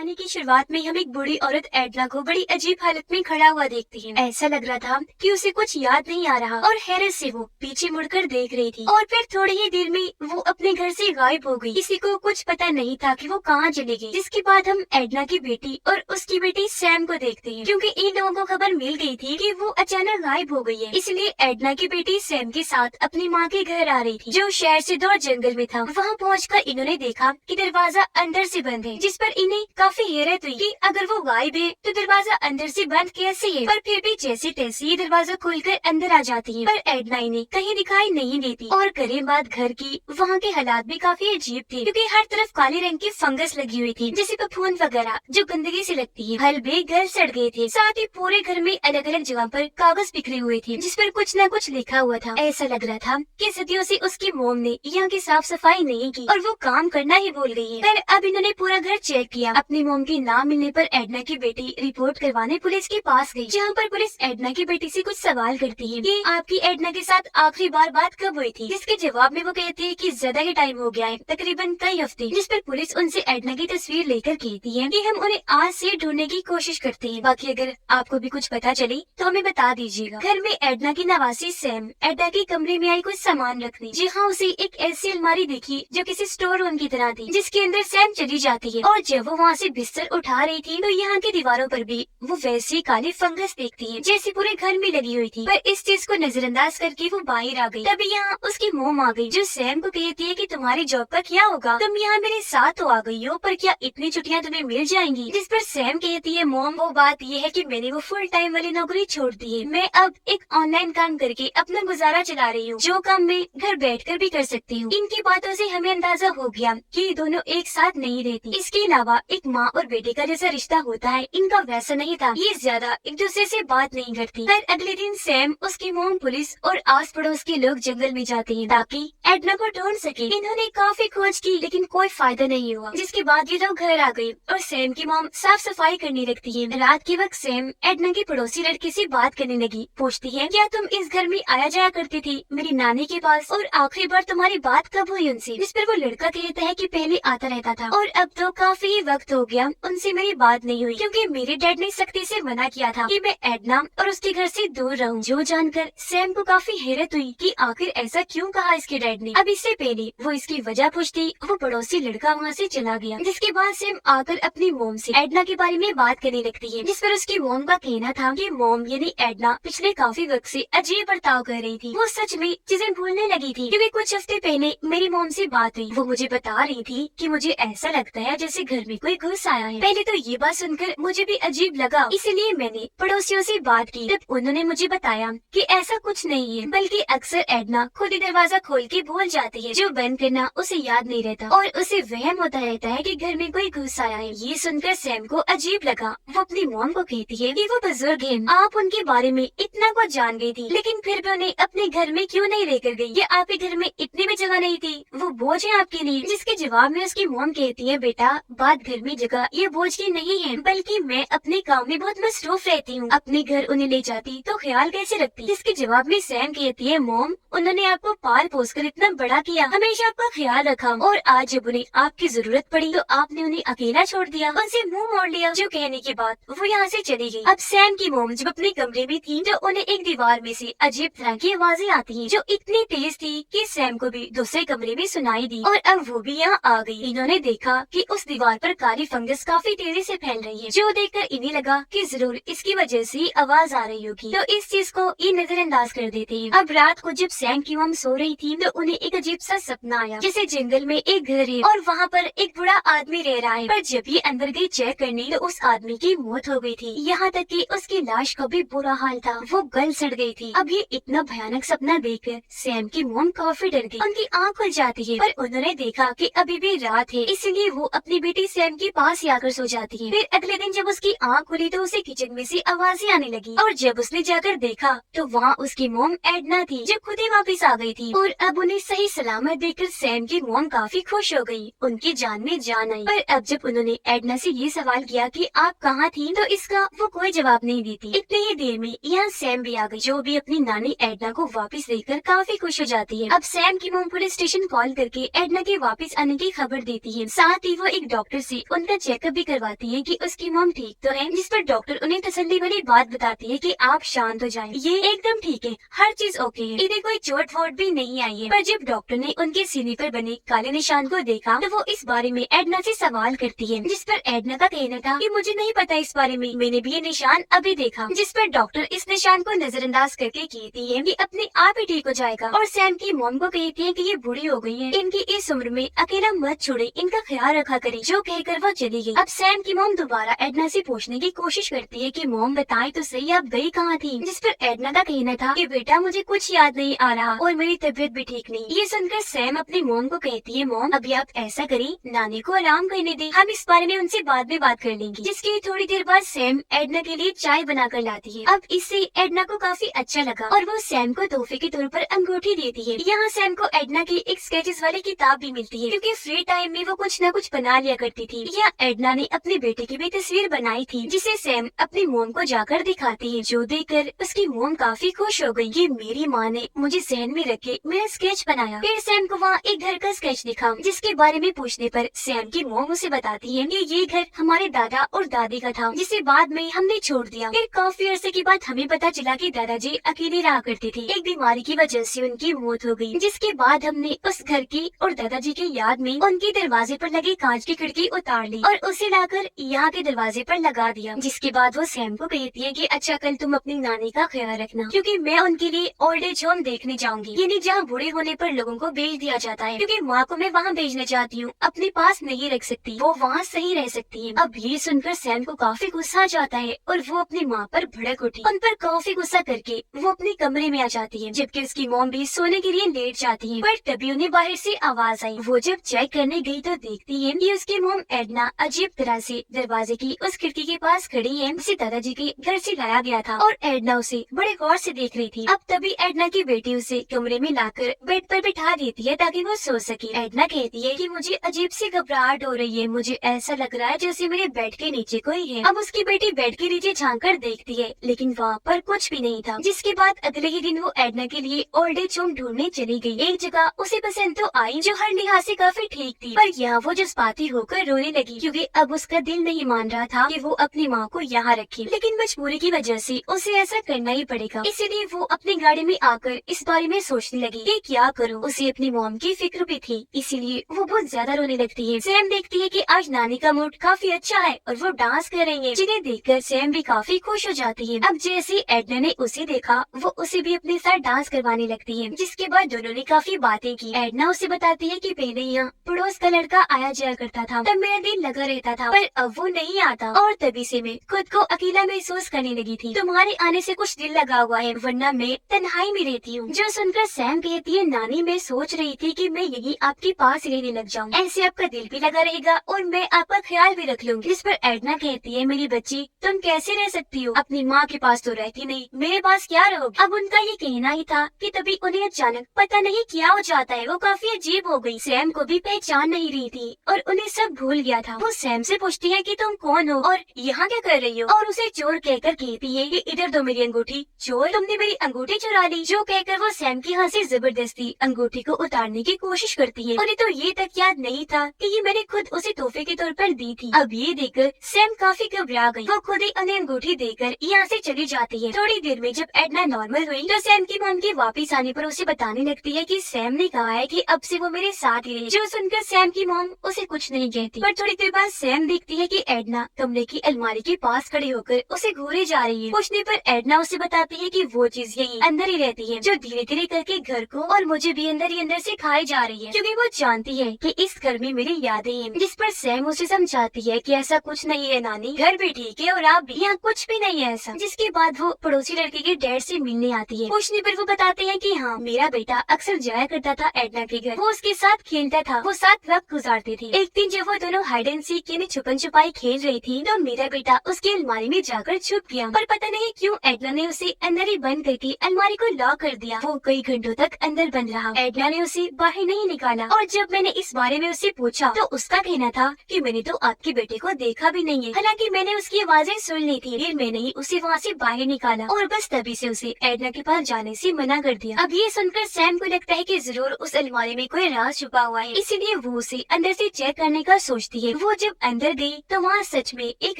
कहानी की शुरुआत में हम एक बूढ़ी औरत एडना को बड़ी अजीब हालत में खड़ा हुआ देखते हैं। ऐसा लग रहा था कि उसे कुछ याद नहीं आ रहा और हैरत से वो पीछे मुड़कर देख रही थी और फिर थोड़ी ही देर में वो अपने घर से गायब हो गई। किसी को कुछ पता नहीं था कि वो कहाँ चली गई। जिसके बाद हम एडना की बेटी और उसकी बेटी सैम को देखते हैं, क्योंकि इन लोगों को खबर मिल गई थी कि वो अचानक गायब हो गई है। इसलिए एडना की बेटी सैम के साथ अपनी माँ के घर आ रही थी, जो शहर से दूर जंगल में था। वहाँ पहुँचकर इन्होंने देखा कि दरवाजा अंदर से बंद है, जिस पर इन्हें काफी हैरत हुई कि अगर वो गायब है तो दरवाजा अंदर से बंद कैसे है। पर फिर भी जैसे तैसे ही दरवाजा खोलकर अंदर आ जाती है, पर एडना इन्हें कहीं दिखाई नहीं देती। और करें बात घर की, वहाँ के हालात भी काफी अजीब थे, क्योंकि हर तरफ काले रंग की फंगस लगी हुई थी, जैसे फफूंद वगैरह जो गंदगी से लगती है। हल भी गल सड़ गए थे। साथ ही पूरे घर में अलग अलग जगह पर कागज बिखरे हुए थे, जिस पर कुछ न कुछ लिखा हुआ था। ऐसा लग रहा था कि सदियों से उसकी मोम ने यहाँ की साफ सफाई नहीं की और वो काम करना ही भूल गई है। पर अब इन्होंने पूरा घर चेक किया। अपनी मोम की ना मिलने पर एडना की बेटी रिपोर्ट करवाने पुलिस के पास गई, जहाँ पर पुलिस एडना की बेटी से कुछ सवाल करती है कि आपकी एडना के साथ आखिरी बार बात कब हुई थी। जिसके जवाब में वो कहती है कि ज्यादा ही टाइम हो गया है, तकरीबन कई हफ्ते। जिस पर पुलिस उनसे एडना की तस्वीर लेकर कहती है कि हम उन्हें आज से ढूंढने की कोशिश करते हैं। बाकी अगर आपको भी कुछ पता चली तो हमें बता दीजिएगा। घर में एडना की नवासी सैम एडना के कमरे में आई कुछ सामान रखने, जहाँ उसे एक ऐसी अलमारी दिखी जो किसी स्टोर रूम की तरह थी, जिसके अंदर सैम चली जाती है। और जब वो वहाँ से बिस्तर उठा रही थी तो यहाँ की दीवारों पर भी वो वैसी काली फंगस देखती है, जैसे पूरे घर में लगी हुई थी। पर इस चीज को नजरअंदाज करके वो बाहर आ गई। तभी यहाँ उसकी मोम आ गई, जो सैम को कहती है कि तुम्हारी जॉब का क्या होगा, तुम यहाँ मेरे साथ तो आ गई हो, पर क्या इतनी छुट्टियाँ तुम्हें मिल जाएंगी। जिस पर सैम कहती है मोम, वो बात ये है कि मैंने वो फुल टाइम वाली नौकरी छोड़ दी है। मैं अब एक ऑनलाइन काम करके अपना गुजारा चला रही हूँ, जो काम मैं घर बैठकर भी कर सकती हूँ। इनकी बातों से हमें अंदाजा हो गया कि ये दोनों एक साथ नहीं रहती। इसके अलावा एक माँ और बेटे का जैसा रिश्ता होता है, इनका वैसा नहीं था। ये ज्यादा एक दूसरे से बात नहीं करती। पर अगले दिन सैम, उसकी मोम, पुलिस और आस पड़ोस के लोग जंगल में जाते हैं ताकि एडना को ढूंढ सके। इन्होंने काफी खोज की, लेकिन कोई फायदा नहीं हुआ। जिसके बाद ये लोग घर आ गए और सैम की मोम साफ सफाई करने लगती है। रात के वक्त सैम एडना की पड़ोसी लड़की से बात करने लगी। पूछती है, क्या तुम इस घर में आया जाया करती थी मेरी नानी के पास, और आखिरी बार तुम्हारी बात कब हुई उनसे। जिस पर वो लड़का कहता है कि पहले आता रहता था और अब तो काफी वक्त हो गया उनसे मेरी बात नहीं हुई, क्योंकि मेरे डैड ने सख्ती से मना किया था कि मैं एडना और उसके घर से दूर रहूं। जो जानकर सैम को काफी हैरत हुई कि आखिर ऐसा क्यों कहा इसके डैड ने। अब इससे पहले वो इसकी वजह पूछती, वो पड़ोसी लड़का वहाँ से चला गया। जिसके बाद सैम आकर अपनी मोम से एडना के बारे में बात करने लगती है, जिस पर उसकी मोम का कहना था कि मोम यानी एडना पिछले काफी वक्त से अजीब बर्ताव कर रही थी। वो सच में चीजें भूलने लगी थी, क्योंकि कुछ हफ्ते पहले मेरी मोम से बात हुई। वो मुझे बता रही थी कि मुझे ऐसा लगता है जैसे घर में कोई घुस आया है। पहले तो ये बात सुनकर मुझे भी अजीब लगा, इसलिए मैंने पड़ोसियों से बात की। तब उन्होंने मुझे बताया कि ऐसा कुछ नहीं है, बल्कि अक्सर एडना खुद ही दरवाजा खोल के भूल जाती है, जो बंद करना उसे याद नहीं रहता और उसे वहम होता रहता है कि घर में कोई घुस आया है। ये सुनकर सैम को अजीब लगा। वो अपनी मोम को कहती है कि वो बुजुर्ग है, आप उनके बारे में इतना कुछ जान गई थी, लेकिन फिर भी उन्हें अपने घर में क्यों नहीं लेकर गई। ये आपके घर में इतनी भी जगह नहीं थी, वो बोझ है आपके लिए। जिसके जवाब में उसकी मोम कहती है, बेटा बात घर में जगह ये बोझ की नहीं है, बल्कि मैं अपने काम में बहुत मसरूफ रहती हूँ। अपने घर उन्हें ले जाती तो ख्याल कैसे रखती। जिसके जवाब में सैम कहती है, मोम उन्होंने आपको पाल पोस कर इतना बड़ा किया, हमेशा आपका ख्याल रखा, और आज जब उन्हें आपकी जरूरत पड़ी तो आपने उन्हें अकेला छोड़ दिया, उनसे मुंह मोड़ लिया। जो कहने के बाद वो यहाँ से चली गई। अब सैम की मोम जब अपने कमरे में थी तो उन्हें एक दीवार में से अजीब तरह की आवाजें आती हैं, जो इतनी तेज थी कि सैम को भी दूसरे कमरे में सुनाई दी, और अब वो भी यहाँ आ गई। इन्होंने देखा कि उस दीवार पर काली फंगस काफी तेजी से फैल रही है, जो देखकर इन्हें लगा कि जरूर इसकी वजह से ही आवाज आ रही होगी, तो इस चीज को ये नजरअंदाज कर देते हैं। अब रात को जब सैम की मोम सो रही थी तो उन्हें एक अजीब सा सपना आया, जैसे जंगल में एक घर है और वहाँ पर एक बूढ़ा आदमी रह रहा है। पर जब ये अंदर गई चेक करने तो उस आदमी की मौत हो गई थी, यहाँ तक कि उसकी लाश का भी बुरा हाल था, वो गल सड़ गई थी। अब ये इतना भयानक सपना देखकर सैम की मोम काफी डर गई। उनकी आँख खुल जाती है, पर उन्होंने देखा कि अभी भी रात है, इसलिए वो अपनी बेटी सैम के पास ही आकर सो जाती है। फिर अगले दिन जब उसकी आँख खुली तो उसे किचन में से आवाजें आने लगी, और जब उसने जाकर देखा तो वहाँ उसकी मोम एडना थी, जो खुद ही वापस आ गई थी। और अब उन्हें सही सलामत देखकर सैम की मोम काफी खुश हो गई, उनकी जान में जान आई। पर अब जब उन्होंने एडना से ये सवाल किया कि आप कहाँ थी, तो इसका वो कोई जवाब नहीं देती। इतनी ही देर में यहाँ सैम भी आ गई, जो भी अपनी नानी एडना को वापस देखकर काफी खुश हो जाती है। अब सैम की मोम पुलिस स्टेशन कॉल करके एडना के वापस आने की खबर देती है। साथ ही वो एक डॉक्टर से उनका चेकअप भी करवाती है कि उसकी मॉम ठीक तो है, जिस पर डॉक्टर उन्हें तसल्ली वाली बात बताती है कि आप शांत हो जाएं, ये एकदम ठीक है, हर चीज ओके है, इन्हें कोई चोट वोट भी नहीं आई है। पर जब डॉक्टर ने उनके सीने पर बने काले निशान को देखा तो वो इस बारे में एडना से सवाल करती है, जिस पर एडना का कहना था कि मुझे नहीं पता इस बारे में, मैंने भी ये निशान अभी देखा। जिस पर डॉक्टर इस निशान को नजरअंदाज करके कहती है कि अपने आप ही ठीक हो जाएगा, और सैम की मॉम को कहती है कि ये बूढ़ी हो गई है, इनकी इस उम्र में अकेला मत छोड़े, इनका ख्याल रखा करे। जो कहकर वो चली गई। अब सैम की मॉम दोबारा एडना से पूछने की कोशिश करती है कि मॉम बताए तो सही आप गई कहाँ थी, जिस पर एडना का कहना था कि बेटा मुझे कुछ याद नहीं आ रहा और मेरी तबीयत भी ठीक नहीं। ये सुनकर सैम अपनी मॉम को कहती है, मॉम अभी आप ऐसा करें, नानी को आराम करने दें, हम इस बारे में उनसे बाद में बात कर लेंगे। जिसकी थोड़ी देर बाद सैम एडना के लिए चाय बनाकर लाती है। अब इससे एडना को काफी अच्छा लगा और वो सैम को तोहफे के तौर पर अंगूठी देती है। यहाँ सैम को एडना की एक स्केचेस वाली किताब भी मिलती है, क्योंकि फ्री टाइम में वो कुछ न कुछ बना लिया करती थी। यहाँ एडना ने अपने बेटे की भी तस्वीर बनाई थी, जिसे सैम अपनी मोम को जाकर दिखाती है, जो देखकर उसकी मोम काफी खुश हो गई। ये मेरी माँ ने मुझे सहन में रख के मेरा स्केच बनाया। फिर सैम को वहाँ एक घर का स्केच दिखा, जिसके बारे में पूछने पर सैम की मोम उसे बताती है कि ये घर हमारे दादा और दादी का था, जिसे बाद में हमने छोड़ दिया। फिर काफी अरसे के बाद हमें पता चला कि दादाजी अकेले रहा करते थे, एक बीमारी की वजह से उनकी मौत हो गई। जिसके बाद हमने उस घर की और दादाजी की याद में उनके दरवाजे पर लगी कांच की खिड़की उतार ली और उसे लाकर यहाँ के दरवाजे पर लगा दिया। जिसके बाद वो सैम को कहती है कि अच्छा कल तुम अपनी नानी का ख्याल रखना, क्योंकि मैं उनके लिए ओल्ड एज होम देखने जाऊंगी, यानी जहाँ बूढ़े होने पर लोगों को भेज दिया जाता है, क्योंकि माँ को मैं वहाँ भेजना चाहती हूँ, अपने पास नहीं रख सकती, वो वहाँ सही रह सकती है। अब ये सुनकर सैम को काफी गुस्सा आ जाता है और वो अपनी माँ पर भड़क उठी। उन पर काफी गुस्सा करके वो अपने कमरे में आ जाती है, जबकि उसकी मॉम भी सोने के लिए लेट जाती है। पर तभी उन्हें बाहर से आवाज आई। वो जब चेक करने गई तो देखती है कि उसकी मॉम एडना अजीब तरह से दरवाजे की उस खिड़की के पास खड़ी है, उसे दादाजी के घर से लाया गया था और एडना उसे बड़े गौर से देख रही थी। अब तभी एडना की बेटी उसे कमरे में लाकर बेड पर बिठा देती है ताकि वो सो सके। एडना कहती है कि मुझे अजीब सी घबराहट हो रही है, मुझे ऐसा लग रहा है जैसे मेरे बेड के नीचे कोई है। अब उसकी बेटी बेड के नीचे झांक कर देखती है, लेकिन वहाँ पर कुछ भी नहीं था। जिसके बाद अगले ही दिन वो एडना के लिए ओल्ड एज होम ढूंढने चली गई। एक जगह उसे पसंद तो आई जो हर लिहाज से काफी ठीक थी, पर यहाँ वो जज्बाती होकर रोने लगी, क्योंकि अब उसका दिल नहीं मान रहा था कि वो अपनी माँ को यहाँ रखे, लेकिन मजबूरी की वजह से उसे ऐसा करना ही पड़ेगा। इसीलिए वो अपनी गाड़ी में आकर इस बारे में सोचने लगी कि क्या करूँ। उसे अपनी मॉम की फिक्र भी थी, इसीलिए वो बहुत ज्यादा रोने लगती है। सैम देखती है कि आज नानी का मूड काफी अच्छा है और वो डांस कर रही है, जिन्हें देखकर सैम भी काफी खुश हो जाती है। अब जैसे एडना ने उसे देखा, वो उसे भी अपने साथ डांस करवाने लगती है। जिसके बाद दोनों ने काफी बातें की। एडना उसे बताती है कि पहले यहाँ पड़ोस का लड़का आया जाया करता था, तब मेरा दिल लगा रहता था, पर अब वो नहीं आता और तभी से मैं खुद को अकेला महसूस करने लगी थी। तुम्हारे आने से कुछ दिल लगा हुआ है, वरना मैं तन्हाई में रहती हूँ। जो सुनकर सैम कहती है, नानी मैं सोच रही थी कि मैं यही आपके पास रहने लग जाऊँ, ऐसे आपका दिल भी लगा रहेगा और मैं आपका ख्याल भी रख लूंगी। जिस पर एडना कहती है, मेरी बच्ची तुम कैसे रह सकती हो, अपनी माँ के पास तो रहती नहीं, मेरे पास क्या रहोगी। अब उनका ये कहना ही था कि तभी उन्हें अचानक पता नहीं क्या हो जाता है, वो काफी अजीब हो गई। सैम को भी पहचान नहीं रही थी और उन्हें सब भूल गया था। वो सैम से पूछती है कि तुम कौन हो और यहाँ क्या कर रही हो, और उसे चोर कहकर कहती है कि इधर दो मेरी अंगूठी। चोर, तुमने मेरी अंगूठी चुरा ली। जो कहकर वो सैम के हाथ से जबरदस्ती अंगूठी को उतारने की कोशिश करती है। उन्हें तो ये तक याद नहीं था कि ये मैंने खुद उसे तोहफे के तौर पर दी थी। अब ये देखकर सैम काफी घबरा गई। वो खुद ही उन्हें अंगूठी देकर यहाँ से चली जाती है। थोड़ी देर में जब एडना नॉर्मल हुई तो सैम की मॉम के वापिस आने पर उसे बताने लगती है कि सैम ने कहा है कि अब से वो मेरे साथ ही रहे। जो सुनकर सैम की मॉम उसे कुछ नहीं कहती, पर थोड़ी देर बाद सैम देखती है कि एडना कमरे की अलमारी के पास खड़ी होकर उसे घूरे जा रही है। पूछने पर एडना उसे बताती है कि वो चीज यही अंदर ही रहती है, जो धीरे धीरे करके घर को और मुझे भी अंदर ही अंदर से खाई जा रही है, क्योंकि वो जानती है कि इस घर में मेरी यादें हैं। जिस पर सैम उसे समझाती है कि ऐसा कुछ नहीं है नानी, घर भी ठीक है और आप भी, यहाँ कुछ भी नहीं है ऐसा। जिसके बाद वो पड़ोसी लड़के के डैड से मिलने आती है। पूछने पर वो बताते हैं कि हाँ, मेरा बेटा अक्सर जाया करता था एडना के घर, वो उसके साथ खेलता था, वो साथ वक्त गुजारते थे। एक दिन जब वो दोनों हाइड एंड सीक यानी छुपन छुपाई खेल रही थी तो मेरा बेटा उसकी अलमारी में जाकर छुप गया, पर पता नहीं क्यों एडना ने उसे अंदर ही बंद करके अलमारी को लॉक कर दिया। वो कई घंटों तक अंदर बंद रहा। एडना ने उसे बाहर नहीं निकाला और जब मैंने इस बारे में उससे पूछा तो उसका कहना था कि मैंने तो आपके बेटे को देखा भी नहीं है, हालांकि मैंने उसकी आवाजें सुन ली थी। फिर मैंने ही उसे वहाँ से बाहर निकाला और बस तभी से उसे एडना के पास जाने से मना कर दिया। अब ये सुनकर सैम को लगता है कि जरूर उस अलमारी बारे में कोई राज छुपा हुआ है, इसीलिए वो उसे अंदर से चेक करने का सोचती है। वो जब अंदर गई तो वहाँ सच में एक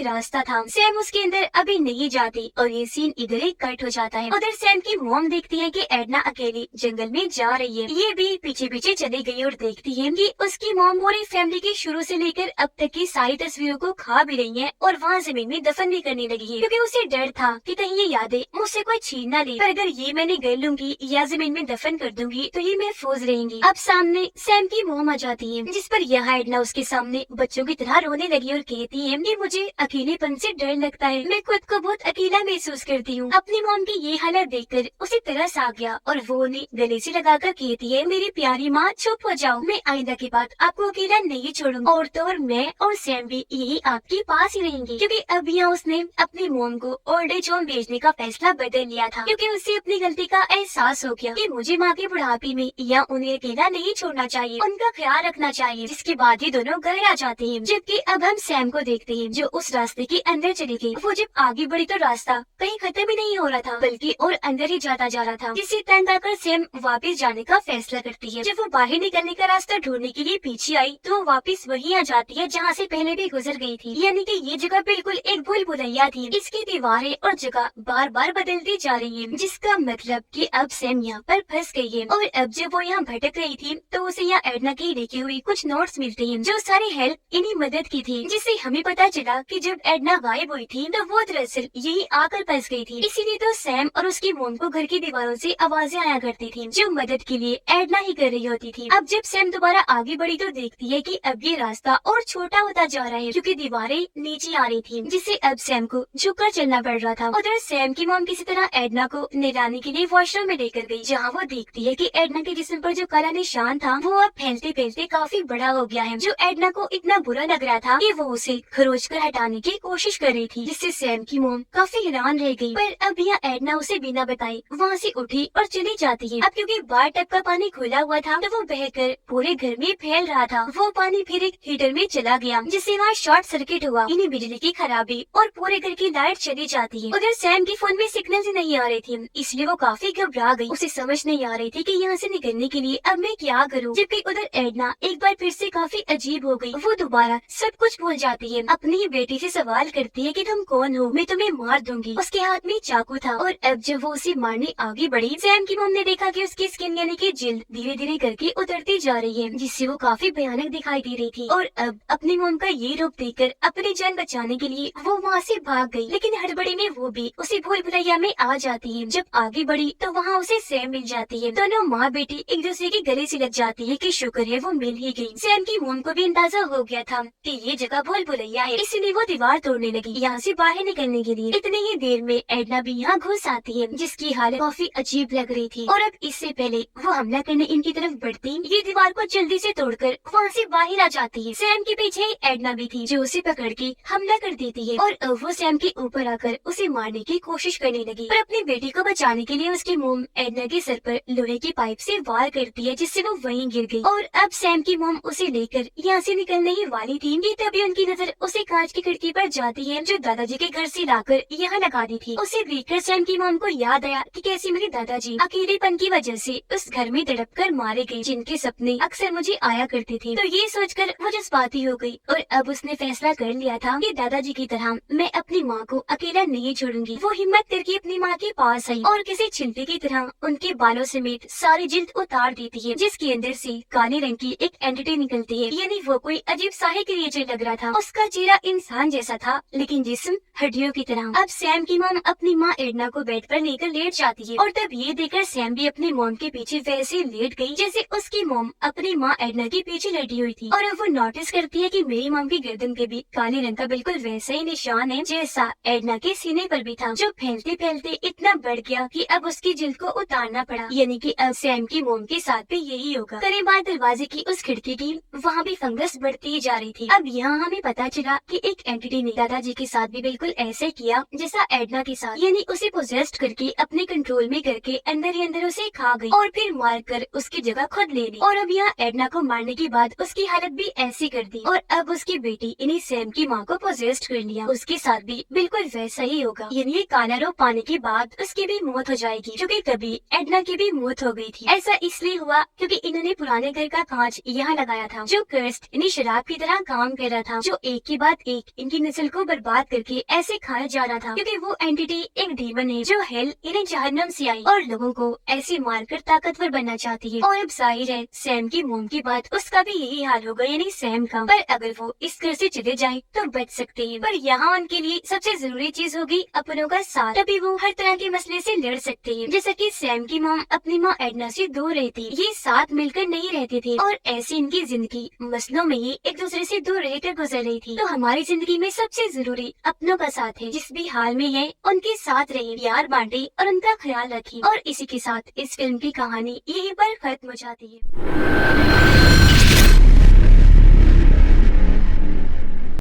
रास्ता था। सैम उसके अंदर अभी नहीं जाती और ये सीन इधर ही कट हो जाता है। उधर सैम की मॉम देखती है कि एडना अकेली जंगल में जा रही है। ये भी पीछे पीछे चली गई और देखती है कि उसकी मॉम पूरी फैमिली की शुरू से लेकर अब तक की सारी तस्वीरों को खा भी रही है और वहाँ जमीन में दफन भी करने लगी है, क्योंकि उसे डर था कि कहीं ये यादें मुझसे कोई छीन ना ले। पर अगर ये मैंने कर लूंगी या जमीन में दफन कर दूंगी तो ये महफूज रहेंगी। अब सामने सैम की मॉम आ जाती है, जिस पर यह एडना उसके सामने बच्चों की तरह रोने लगी और कहती है कि मुझे अकेलेपन से डर लगता है, मैं खुद को बहुत अकेला महसूस करती हूँ। अपनी मॉम की ये हालत देखकर उसे तरस आ गया और वो उन्हें गले से लगाकर कहती है, मेरी प्यारी माँ चुप हो जाओ, मैं आइंदा के बाद आपको अकेला नहीं छोड़ूंगी और तो और मैं और सैम भी यही आपके पास ही रहेंगे। क्योंकि अब यहाँ उसने अपनी मॉम को ओल्ड एज होम भेजने का फैसला बदल लिया था, क्योंकि उसे अपनी गलती का एहसास हो गया कि मुझे माँ के बुढ़ापे में या उन्हें अकेला नहीं छोड़ना चाहिए, उनका ख्याल रखना चाहिए। जिसके बाद ये दोनों घर आ जाते हैं। जबकि अब हम सैम को देखते हैं जो उस रास्ते के अंदर चली गई। वो जब आगे बढ़ी तो रास्ता कहीं खत्म ही नहीं हो रहा था, बल्कि और अंदर ही जाता जा रहा था, जिससे तंग आकर सैम वापस जाने का फैसला करती है। जब वो बाहर निकलने का रास्ता ढूंढने के लिए पीछे आई तो वो वापस वहीं आ जाती है जहाँ से पहले भी गुजर गई थी। यानी कि ये जगह बिल्कुल एक भूल भुलैया थी। इसकी दीवारें और जगह बार बार बदलती जा रही है, जिसका मतलब कि अब सैम यहाँ पर फंस गई है। और अब जब वो यहाँ भटक रही थी तो उसे यहाँ एडना की लिखी हुई कुछ नोट्स मिलते हैं, जो सारी हेल्प इन्हीं मदद की थी। जिससे हमें पता चला कि जब एडना गायब हुई थी तो वो दरअसल यही आकर फंस गई थी। इसीलिए तो सैम और उसकी मोम को घर की दीवारों से आवाजें आया करती थी, जो मदद के लिए एडना ही कर रही होती थी। अब जब सैम दोबारा आगे बढ़ी तो देखती है कि अब ये रास्ता और छोटा होता जा रहा है, क्योंकि दीवारें नीचे आ रही थी, जिससे अब सैम को झुककर चलना पड़ रहा था। उधर सैम की मोम किसी तरह एडना को नहलाने के लिए वॉशरूम में लेकर गई, जहाँ वो देखती है कि एडना के जिस्म पर जो काला निशान था वो अब फैलते फैलते काफी बड़ा हो गया है, जो एडना को इतना बुरा लग रहा था कि वो उसे खरोच कर हटाने की कोशिश कर रही थी, जिससे सैम की मोम काफी हैरान रह गई। पर अब यह एडना उसे बिना बताए वहाँ से उठी और चली जाती है। अब क्योंकि बार टब का पानी खुला हुआ था तो वो बहकर पूरे घर में फैल रहा था। वो पानी फिर एक हीटर में चला गया, जिससे वहाँ शॉर्ट सर्किट हुआ, इन्हीं बिजली की खराबी और पूरे घर की लाइट चली जाती है। उधर सैम की फोन में सिग्नल ही नहीं आ रही थी, इसलिए वो काफी घबरा गई। उसे समझ नहीं आ रही थी कि यहाँ से निकलने के लिए अब मैं क्या करूँ। जबकि उधर एडना एक बार फिर से काफी अजीब हो गई। वो दोबारा सब कुछ भूल जाती है, अपनी ही बेटी से सवाल करती है कि तुम कौन हो, मैं तुम्हें मार दूंगी। उसके हाथ में चाकू था और अब जब वो उसे मारने आगे बढ़ी, सैम की मॉम ने देखा कि उसकी स्किन यानी कि जिल्द धीरे धीरे करके उतरती जा रही है, जिससे वो काफी भयानक दिखाई दे रही थी। और अब अपनी मॉम का ये रूप देखकर अपनी जान बचाने के लिए वो वहाँ से भाग गई, लेकिन हड़बड़ी में वो भी उसी भूल भुलैया में आ जाती है। जब आगे बढ़ी तो वहाँ उसे सैम मिल जाती है। दोनों माँ बेटी एक दूसरे के गले से लग जाती है कि शुक्र है वो मिल ही गई। सैम की मॉम को भी अंदाजा हो गया था कि ये जगह भूल भुलैया है, इसलिए वो दीवार तोड़ने लगी यहाँ से बाहर निकलने के लिए। इतनी ही देर में एडना भी यहाँ घुस आती है, जिसकी हालत काफी अजीब लग रही थी। और अब इससे पहले वो हमला करने इनकी तरफ बढ़ती, ये दीवार को जल्दी से तोड़कर वहाँ से बाहर आ जाती है। सैम के पीछे एडना भी थी, जो उसे पकड़ के हमला कर देती है और अब वो सैम के ऊपर आकर उसे मारने की कोशिश करने लगी। पर अपनी बेटी को बचाने के लिए उसकी मोम एडना के सर पर लोहे की पाइप से वार करती है, जिससे वो वहीं गिर गई। और अब सैम की मोम उसे लेकर यहाँ से निकलने ही वाली थी कि तभी उनकी नजर उसे कांच की खिड़की पर जाती है, जो दादाजी के घर से लाकर यहाँ लगा दी थी। उसे देखकर सैम की मोम को याद आया कि कैसे मेरे दादाजी अकेलेपन की वजह से उस घर में तड़प कर मारे गए, जिनके सपने अक्सर मुझे आया करते थे। तो ये सोचकर वो जज्बाती हो गई और अब उसने फैसला कर लिया था कि दादाजी की तरह मैं अपनी माँ को अकेला नहीं छोड़ूंगी। वो हिम्मत करके अपनी माँ के पास आई और किसी छिलके की तरह उनके बालों समेत सारी जिल्द उतार देती है, जिसके अंदर से काले रंग की एक एंटिटी निकलती है। यानी वो कोई अजीब सा ही क्रिएचर लग रहा था। उसका चेहरा इंसान जैसा था, लेकिन जिस्म हड्डियों की तरह। अब सैम की मॉम अपनी माँ एडना को बेड पर लेकर लेट जाती है और तब ये देखकर सैम भी अपनी मॉम के पीछे वैसे लेट गई जैसे उसकी मॉम अपनी माँ एडना के पीछे लेटी हुई थी। और अब वो नोटिस करती है कि मेरी मॉम की गर्दन पे भी काले रंग का बिल्कुल वैसा ही निशान है जैसा एडना के सीने पर भी था, जो फैलते फैलते इतना बढ़ गया कि अब उसकी जिल्द को उतारना पड़ा। यानी कि अब सैम की मॉम के साथ भी यही होगा। करीब बाद दरवाजे की उस खिड़की की वहाँ भी फंगस बढ़ती जा रही थी। अब यहाँ हमें पता चला कि एक एंटिटी ने दादाजी के साथ भी बिल्कुल ऐसे किया जैसा एडना के साथ, यानी उसे पोजेस्ट करके अपने कंट्रोल में करके अंदर ही अंदर उसे खा गई और फिर मार कर उसकी जगह खुद ले ली। और अब यहाँ एडना को मारने के बाद उसकी हालत भी ऐसी कर दी और अब उसकी बेटी इन्हीं सैम की माँ को पोजेस्ट कर लिया। उसके साथ भी बिल्कुल वैसा ही होगा, यानी ये काला रोग पाने के बाद उसकी भी मौत हो जाएगी, क्योंकि कभी एडना की भी मौत हो गई थी। ऐसा इसलिए हुआ क्योंकि इन्होंने पुराने घर का कांच यहाँ लगाया था, जो कर्स्ट यानी शराब की तरह काम कर रहा था, जो एक के बाद एक इनकी नस्ल को बर्बाद करके ऐसे खाया जा रहा था, क्योंकि वो एंटिटी एक डीमन है जो हेल यानी जहन्नम से आई और लोगों को ऐसे मारकर ताकतवर बनना चाहती है। और अब जाहिर है सैम की मोम की बात, उसका भी यही हाल होगा यानी सैम का। पर अगर वो इस घर से चले जाए तो बच सकते हैं, पर यहाँ उनके लिए सबसे जरूरी चीज होगी अपनों का साथ, तभी वो हर तरह के मसले से लड़ सकते हैं। जैसा कि सैम की मोम अपनी माँ एडना से दूर रहती, ये साथ मिलकर नहीं रहते थे और ऐसे इनकी जिंदगी मसलों में ही एक दूसरे से दूर रहकर गुजर रही थी। तो हमारी जिंदगी में सबसे जरूरी अपनों का साथ है, जिस भी हाल में है उनके साथ रहे, प्यार बांटे और उनका ख्याल रखें। और इसी के साथ इस फिल्म की कहानी यहीं पर खत्म हो जाती है।